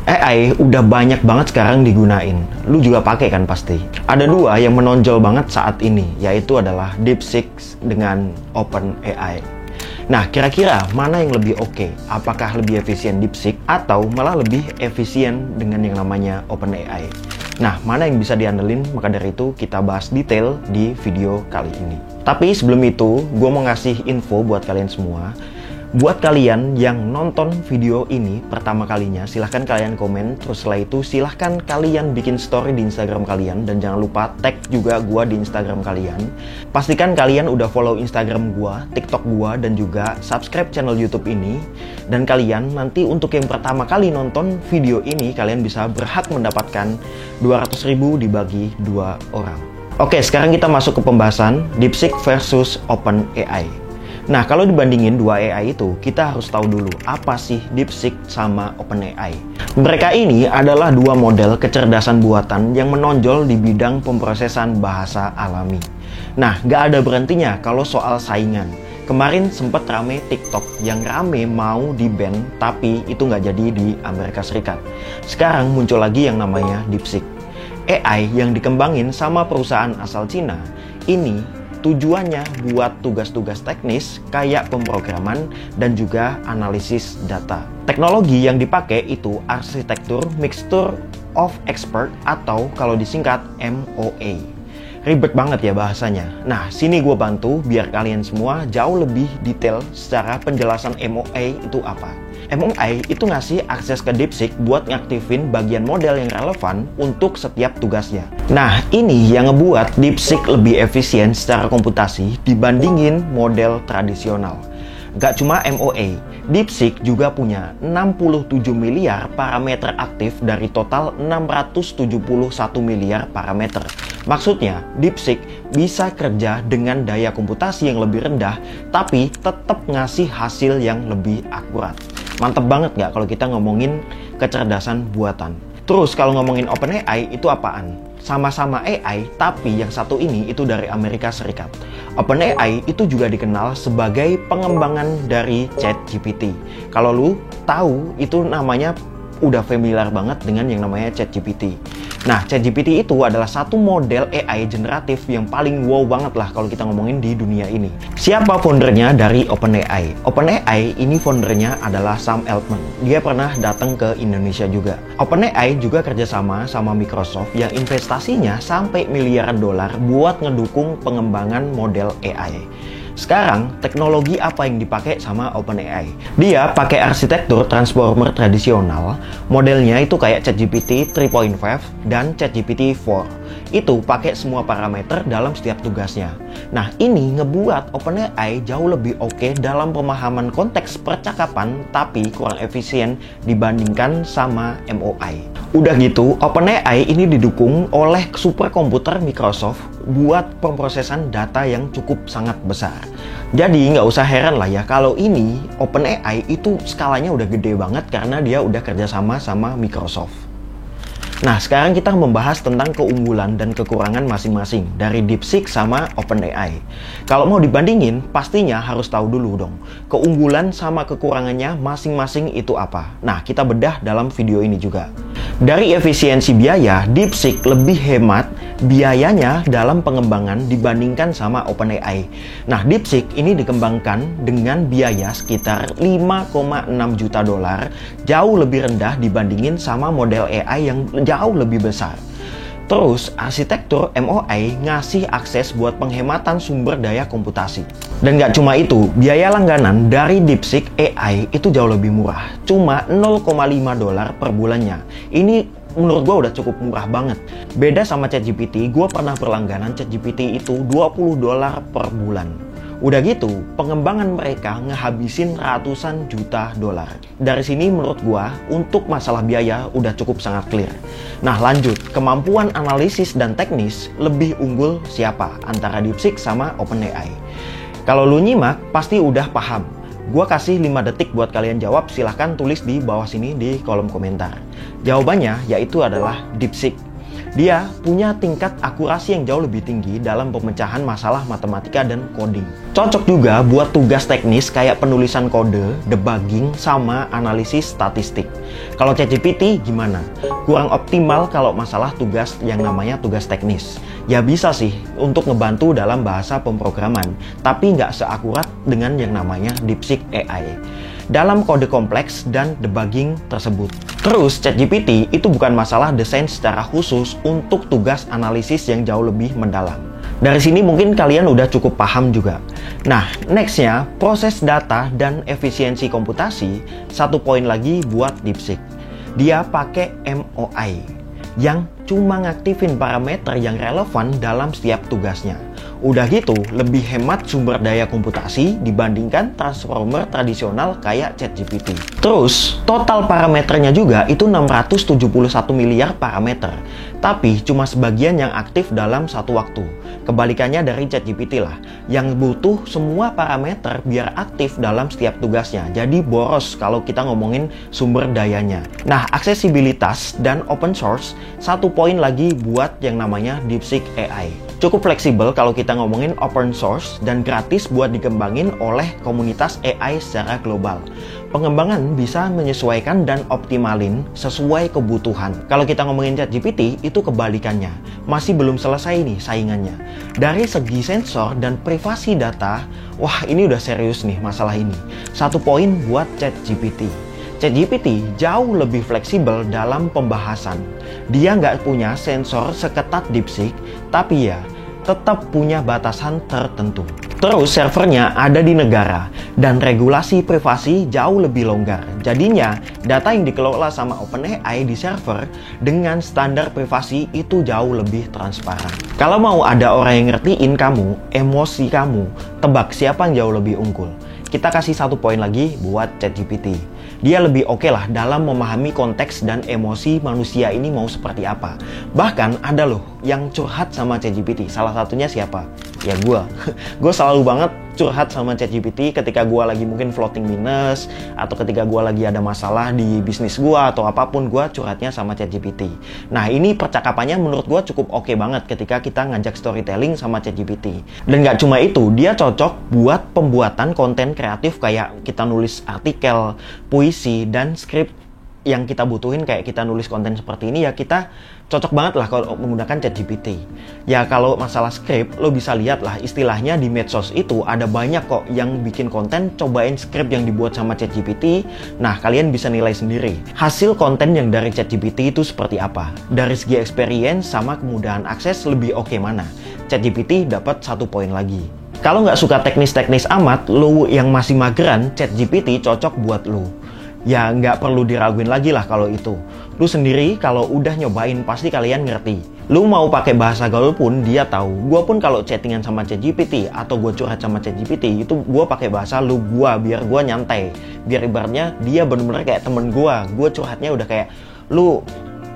AI udah banyak banget sekarang digunain. Lu juga pakai kan pasti. Ada dua yang menonjol banget saat ini, yaitu adalah DeepSeek dengan OpenAI. Nah, kira-kira mana yang lebih oke? Apakah lebih efisien DeepSeek atau malah lebih efisien dengan yang namanya OpenAI? Nah, mana yang bisa diandelin? Maka dari itu kita bahas detail di video kali ini. Tapi sebelum itu, gue mau ngasih info buat kalian semua. Buat kalian yang nonton video ini pertama kalinya, silahkan kalian komen. Terus setelah itu silahkan kalian bikin story di Instagram kalian. Dan jangan lupa tag juga gua di Instagram kalian. Pastikan kalian udah follow Instagram gua, TikTok gua, dan juga subscribe channel YouTube ini. Dan kalian nanti untuk yang pertama kali nonton video ini, kalian bisa berhak mendapatkan 200.000 dibagi 2 orang. Oke, sekarang kita masuk ke pembahasan DeepSeek versus OpenAI. Nah, kalau dibandingin dua AI itu, kita harus tahu dulu apa sih DeepSeek sama OpenAI. Mereka ini adalah dua model kecerdasan buatan yang menonjol di bidang pemrosesan bahasa alami. Nah, gak ada berhentinya kalau soal saingan. Kemarin sempat rame TikTok yang rame mau di-ban, tapi itu nggak jadi di Amerika Serikat. Sekarang muncul lagi yang namanya DeepSeek. AI yang dikembangin sama perusahaan asal Cina, ini tujuannya buat tugas-tugas teknis kayak pemrograman dan juga analisis data. Teknologi yang dipakai itu arsitektur Mixture of Expert atau kalau disingkat MOA. Ribet banget ya bahasanya. Nah, sini gue bantu biar kalian semua jauh lebih detail secara penjelasan MOA itu apa. MOA itu ngasih akses ke DeepSeek buat ngaktifin bagian model yang relevan untuk setiap tugasnya. Nah, ini yang ngebuat DeepSeek lebih efisien secara komputasi dibandingin model tradisional. Gak cuma MOA, DeepSeek juga punya 67 miliar parameter aktif dari total 671 miliar parameter. Maksudnya, DeepSeek bisa kerja dengan daya komputasi yang lebih rendah, tapi tetap ngasih hasil yang lebih akurat. Mantep banget nggak kalau kita ngomongin kecerdasan buatan? Terus kalau ngomongin OpenAI itu apaan? Sama-sama AI, tapi yang satu ini itu dari Amerika Serikat. OpenAI itu juga dikenal sebagai pengembangan dari ChatGPT. Kalau lu tahu, itu namanya udah familiar banget dengan yang namanya ChatGPT. Nah, ChatGPT itu adalah satu model AI generatif yang paling wow banget lah kalau kita ngomongin di dunia ini. Siapa foundernya dari OpenAI? OpenAI ini foundernya adalah Sam Altman. Dia pernah datang ke Indonesia juga. OpenAI juga kerjasama sama Microsoft yang investasinya sampai miliaran dolar buat ngedukung pengembangan model AI. Sekarang, teknologi apa yang dipakai sama OpenAI? Dia pakai arsitektur transformer tradisional, modelnya itu kayak ChatGPT 3.5 dan ChatGPT 4. Itu pakai semua parameter dalam setiap tugasnya. Nah, ini ngebuat OpenAI jauh lebih oke dalam pemahaman konteks percakapan, tapi kurang efisien dibandingkan sama MOI. Udah gitu, OpenAI ini didukung oleh superkomputer Microsoft buat pemrosesan data yang cukup sangat besar. Jadi nggak usah heran lah ya kalau ini OpenAI itu skalanya udah gede banget karena dia udah kerjasama sama Microsoft. Nah, sekarang kita membahas tentang keunggulan dan kekurangan masing-masing dari DeepSeek sama OpenAI. Kalau mau dibandingin, pastinya harus tahu dulu dong, keunggulan sama kekurangannya masing-masing itu apa. Nah, kita bedah dalam video ini juga. Dari efisiensi biaya, DeepSeek lebih hemat biayanya dalam pengembangan dibandingkan sama OpenAI. Nah, DeepSeek ini dikembangkan dengan biaya sekitar 5,6 juta dolar, jauh lebih rendah dibandingin sama model AI yang jauh lebih besar. Terus, arsitektur MOI ngasih akses buat penghematan sumber daya komputasi. Dan gak cuma itu, biaya langganan dari DeepSeek AI itu jauh lebih murah. Cuma 0,5 dolar per bulannya. Ini menurut gue udah cukup murah banget. Beda sama ChatGPT, gue pernah berlangganan ChatGPT itu 20 dolar per bulan. Udah gitu, pengembangan mereka ngehabisin ratusan juta dolar. Dari sini menurut gua, untuk masalah biaya udah cukup sangat clear. Nah lanjut, kemampuan analisis dan teknis lebih unggul siapa antara DeepSeek sama OpenAI? Kalau lu nyimak, pasti udah paham. Gua kasih 5 detik buat kalian jawab, silahkan tulis di bawah sini di kolom komentar. Jawabannya yaitu adalah DeepSeek. Dia punya tingkat akurasi yang jauh lebih tinggi dalam pemecahan masalah matematika dan coding. Cocok juga buat tugas teknis kayak penulisan kode, debugging, sama analisis statistik. Kalau ChatGPT gimana? Kurang optimal kalau masalah tugas yang namanya tugas teknis. Ya bisa sih untuk ngebantu dalam bahasa pemrograman, tapi nggak seakurat dengan yang namanya DeepSeek AI dalam kode kompleks dan debugging tersebut. Terus ChatGPT itu bukan masalah desain secara khusus untuk tugas analisis yang jauh lebih mendalam. Dari sini mungkin kalian udah cukup paham juga. Nah, nextnya proses data dan efisiensi komputasi. Satu poin lagi buat DeepSeek. Dia pakai MOI yang cuma ngaktifin parameter yang relevan dalam setiap tugasnya. Udah gitu, lebih hemat sumber daya komputasi dibandingkan transformer tradisional kayak ChatGPT. Terus, total parameternya juga itu 671 miliar parameter. Tapi cuma sebagian yang aktif dalam satu waktu. Kebalikannya dari ChatGPT lah, yang butuh semua parameter biar aktif dalam setiap tugasnya. Jadi boros kalau kita ngomongin sumber dayanya. Nah, aksesibilitas dan open source, satu poin lagi buat yang namanya DeepSeek AI. Cukup fleksibel kalau kita ngomongin open source dan gratis buat dikembangin oleh komunitas AI secara global. Pengembangan bisa menyesuaikan dan optimalin sesuai kebutuhan. Kalau kita ngomongin ChatGPT, itu kebalikannya. Masih belum selesai nih saingannya. Dari segi sensor dan privasi data, wah ini udah serius nih masalah ini. Satu poin buat ChatGPT. ChatGPT jauh lebih fleksibel dalam pembahasan. Dia nggak punya sensor seketat DeepSeek, tapi ya tetap punya batasan tertentu. Terus servernya ada di negara dan regulasi privasi jauh lebih longgar. Jadinya data yang dikelola sama OpenAI di server dengan standar privasi itu jauh lebih transparan. Kalau mau ada orang yang ngertiin kamu, emosi kamu, tebak siapa yang jauh lebih unggul. Kita kasih satu poin lagi buat ChatGPT. Dia lebih oke lah dalam memahami konteks dan emosi manusia ini mau seperti apa. Bahkan ada loh yang curhat sama ChatGPT. Salah satunya siapa? Ya gue. Gue selalu banget curhat sama ChatGPT ketika gue lagi mungkin floating minus, atau ketika gue lagi ada masalah di bisnis gue atau apapun, gue curhatnya sama ChatGPT. Nah ini percakapannya menurut gue cukup oke banget ketika kita ngajak storytelling sama ChatGPT. Dan gak cuma itu, dia cocok buat pembuatan konten kreatif kayak kita nulis artikel, puisi, dan skrip yang kita butuhin kayak kita nulis konten seperti ini, ya kita cocok banget lah kalau menggunakan ChatGPT. Ya kalau masalah skrip, lo bisa lihat lah istilahnya di medsos itu ada banyak kok yang bikin konten cobain skrip yang dibuat sama ChatGPT. Nah kalian bisa nilai sendiri hasil konten yang dari ChatGPT itu seperti apa. Dari segi experience sama kemudahan akses lebih oke mana. ChatGPT dapat satu poin lagi. Kalau nggak suka teknis-teknis amat, lo yang masih mageran, ChatGPT cocok buat lo. Ya nggak perlu diraguin lagi lah kalau itu. Lu sendiri kalau udah nyobain pasti kalian ngerti. Lu mau pakai bahasa gaul pun dia tahu. Gua pun kalau chattingan sama ChatGPT atau gua curhat sama ChatGPT itu gua pakai bahasa lu gua biar gua nyantai. Biar ibaratnya dia bener-bener kayak temen gua. Gua curhatnya udah kayak lu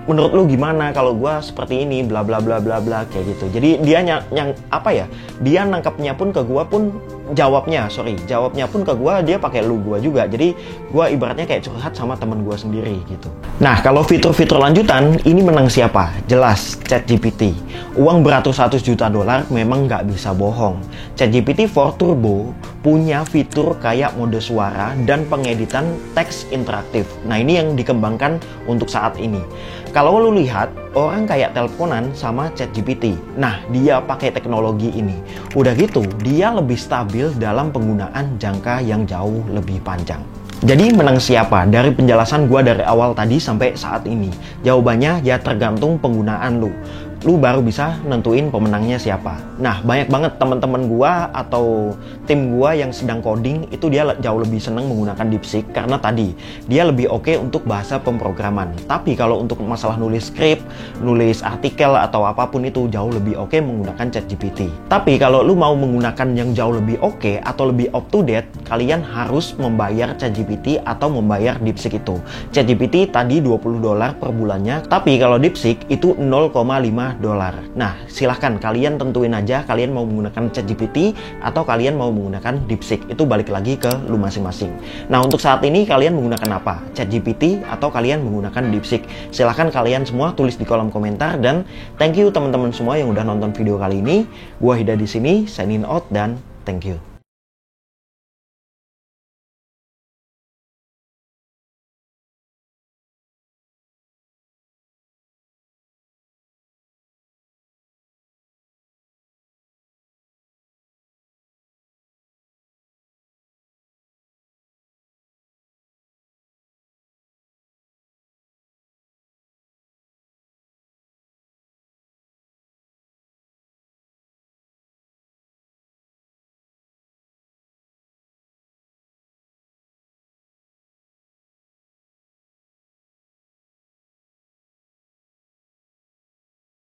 menurut lu gimana kalau gua seperti ini bla bla bla bla bla kayak gitu. Jadi dia yang apa ya? Dia nangkapnya pun ke gua pun jawabnya pun ke gua dia pakai lu gua juga. Jadi gua ibaratnya kayak curhat sama temen gua sendiri gitu. Nah, kalau fitur-fitur lanjutan ini menang siapa? Jelas ChatGPT. Uang beratus-ratus juta dolar memang nggak bisa bohong. ChatGPT 4 Turbo punya fitur kayak mode suara dan pengeditan teks interaktif. Nah, ini yang dikembangkan untuk saat ini. Kalau lu lihat, orang kayak teleponan sama ChatGPT. Nah, dia pakai teknologi ini. Udah gitu, dia lebih stabil dalam penggunaan jangka yang jauh lebih panjang. Jadi menang siapa? Dari penjelasan gua dari awal tadi sampai saat ini. Jawabannya ya tergantung penggunaan lu. Lu baru bisa nentuin pemenangnya siapa. Nah, banyak banget teman-teman gua atau tim gua yang sedang coding itu dia jauh lebih seneng menggunakan DeepSeek karena tadi dia lebih oke untuk bahasa pemrograman. Tapi kalau untuk masalah nulis skrip, nulis artikel atau apapun itu jauh lebih oke menggunakan ChatGPT. Tapi kalau lu mau menggunakan yang jauh lebih oke atau lebih up to date, kalian harus membayar ChatGPT atau membayar DeepSeek itu. ChatGPT tadi $20 per bulannya, tapi kalau DeepSeek itu 0,5 $5. Nah, silahkan kalian tentuin aja kalian mau menggunakan ChatGPT atau kalian mau menggunakan DeepSeek. Itu balik lagi ke lu masing-masing. Nah, untuk saat ini kalian menggunakan apa? ChatGPT atau kalian menggunakan DeepSeek? Silahkan kalian semua tulis di kolom komentar, dan thank you teman-teman semua yang udah nonton video kali ini. Gua Hida di sini, signing out, dan thank you.